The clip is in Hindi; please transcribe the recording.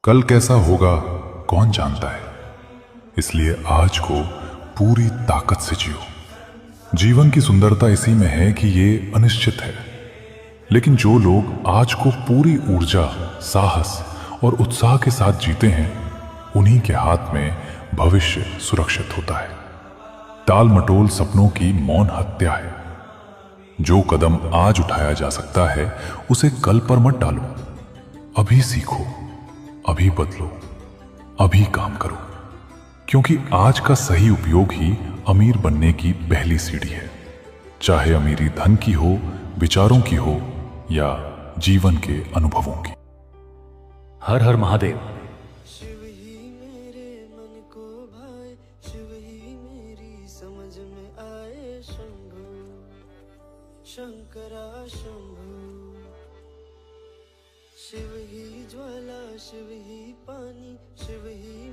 कल कैसा होगा कौन जानता है। इसलिए आज को पूरी ताकत से जियो। जीवन की सुंदरता इसी में है कि ये अनिश्चित है, लेकिन जो लोग आज को पूरी ऊर्जा, साहस और उत्साह के साथ जीते हैं, उन्हीं के हाथ में भविष्य सुरक्षित होता है। टाल मटोल सपनों की मौन हत्या है। जो कदम आज उठाया जा सकता है उसे कल पर मत डालो। अभी सीखो, अभी बदलो, अभी काम करो, क्योंकि आज का सही उपयोग ही अमीर बनने की पहली सीढ़ी है। चाहे अमीरी धन की हो, विचारों की हो या जीवन के अनुभवों की। हर हर महादेव। शिव ही मेरे मन को भाए, शिव ही मेरी समझ में आए। शंभु शंकरा शंभु, शिव ही ज्वाला, शिव ही पानी, शिव ही